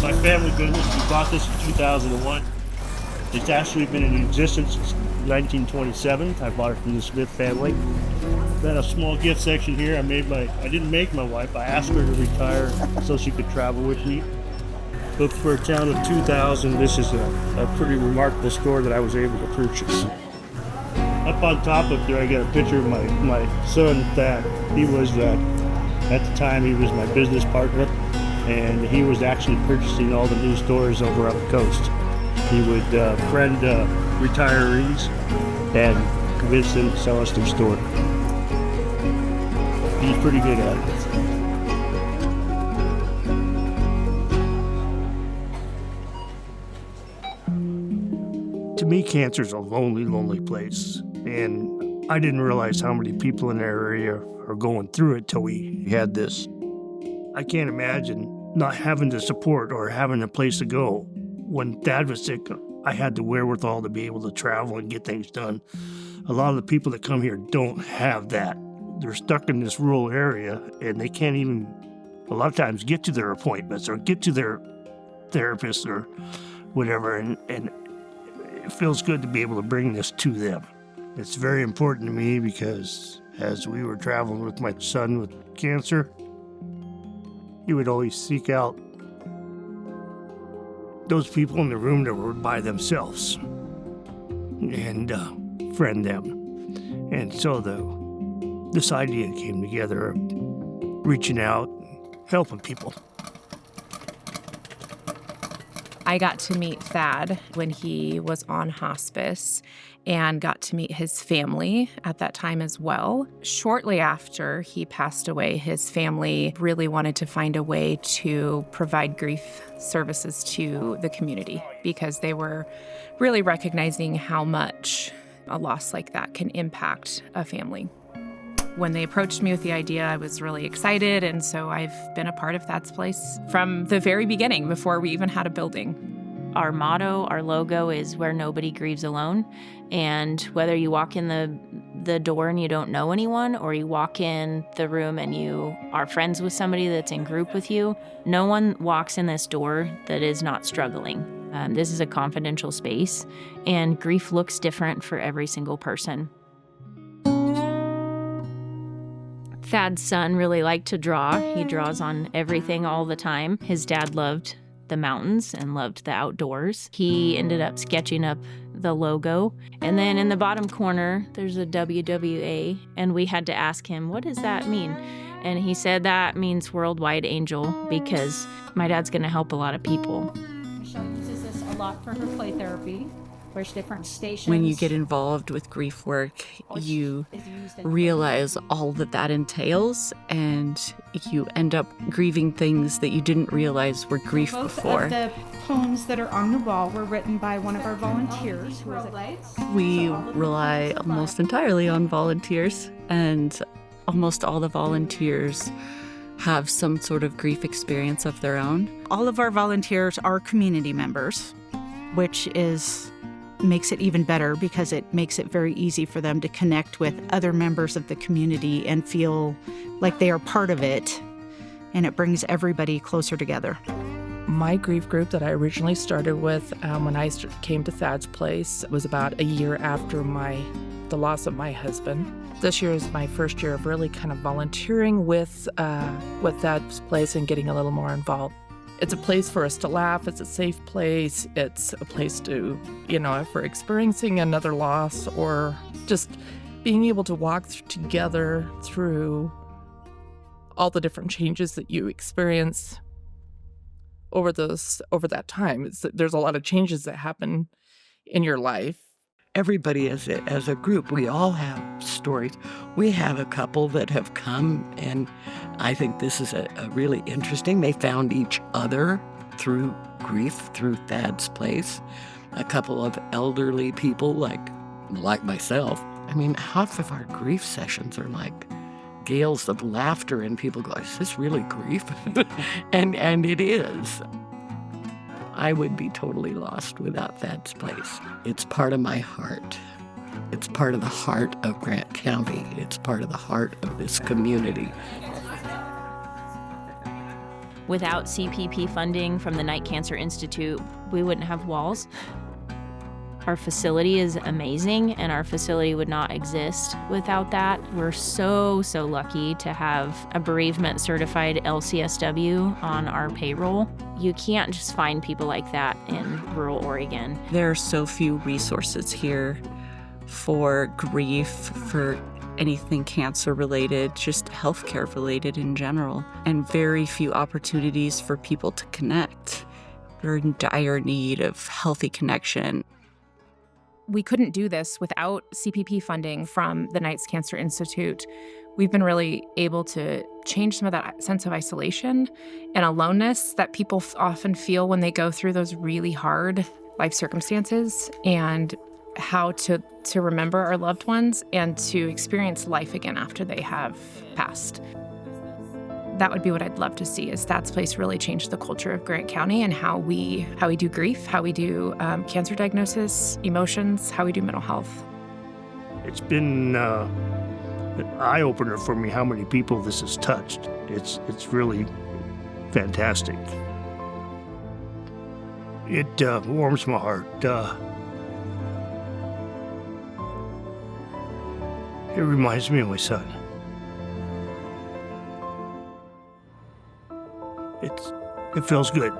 My family business, we bought this in 2001. It's actually been in existence since 1927. I bought it from the Smith family. Got a small gift section here. I didn't make my wife. I asked her to retire so she could travel with me. But for a town of 2,000, this is a pretty remarkable store that I was able to purchase. Up on top of there, I got a picture of my son, Thadd. He was, at the time, he was my business partner, and he was actually purchasing all the new stores over up the coast. He would friend retirees and convince them to sell us their store. He's pretty good at it. To me, cancer's a lonely, lonely place. And I didn't realize how many people in our area are going through it till we had this. I can't imagine not having the support or having a place to go. When Dad was sick, I had the wherewithal to be able to travel and get things done. A lot of the people that come here don't have that. They're stuck in this rural area and they can't even, a lot of times, get to their appointments or get to their therapist or whatever. And it feels good to be able to bring this to them. It's very important to me because as we were traveling with my son with cancer, he would always seek out those people in the room that were by themselves and friend them. And so this idea came together of reaching out, helping people. I got to meet Thadd when he was on hospice and got to meet his family at that time as well. Shortly after he passed away, his family really wanted to find a way to provide grief services to the community because they were really recognizing how much a loss like that can impact a family. When they approached me with the idea, I was really excited, and so I've been a part of Thadd's Place from the very beginning, before we even had a building. Our motto, our logo is where nobody grieves alone, and whether you walk in the door and you don't know anyone, or you walk in the room and you are friends with somebody that's in group with you, no one walks in this door that is not struggling. This is a confidential space, and grief looks different for every single person. Thadd's son really liked to draw. He draws on everything all the time. His dad loved the mountains and loved the outdoors. He ended up sketching up the logo. And then in the bottom corner, there's a WWA, and we had to ask him, what does that mean? And he said that means Worldwide Angel because my dad's going to help a lot of people. Michelle uses this a lot for her play therapy. There's different stations. When you get involved with grief work, you realize all that entails, and you end up grieving things that you didn't realize were grief before. Both of the poems that are on the wall were written by one of our volunteers. Who is it? We rely almost entirely on volunteers, and almost all the volunteers have some sort of grief experience of their own. All of our volunteers are community members, which makes it even better because it makes it very easy for them to connect with other members of the community and feel like they are part of it, and it brings everybody closer together. My grief group that I originally started with when I came to Thadd's Place was about a year after the loss of my husband. This year is my first year of really kind of volunteering with Thadd's Place and getting a little more involved. It's a place for us to laugh. It's a safe place. It's a place to, if we're experiencing another loss or just being able to walk together through all the different changes that you experience over that time. There's a lot of changes that happen in your life. Everybody as a group, we all have stories. We have a couple that have come, and I think this is a really interesting. They found each other through grief, through Thadd's Place. A couple of elderly people like myself. I mean, half of our grief sessions are like gales of laughter, and people go, is this really grief? and it is. I would be totally lost without Thadd's Place. It's part of my heart. It's part of the heart of Grant County. It's part of the heart of this community. Without CPP funding from the Knight Cancer Institute, we wouldn't have walls. Our facility is amazing, and our facility would not exist without that. We're so lucky to have a bereavement certified LCSW on our payroll. You can't just find people like that in rural Oregon. There are so few resources here for grief, for anything cancer related, just healthcare related in general, and very few opportunities for people to connect. We're in dire need of healthy connection. We couldn't do this without CPP funding from the Knight Cancer Institute. We've been really able to change some of that sense of isolation and aloneness that people often feel when they go through those really hard life circumstances, and how to remember our loved ones and to experience life again after they have passed. That would be what I'd love to see, is Thadd's Place really change the culture of Grant County and how we do grief, how we do cancer diagnosis, emotions, how we do mental health. It's been an eye-opener for me how many people this has touched. It's really fantastic. It warms my heart. It reminds me of my son. It feels good.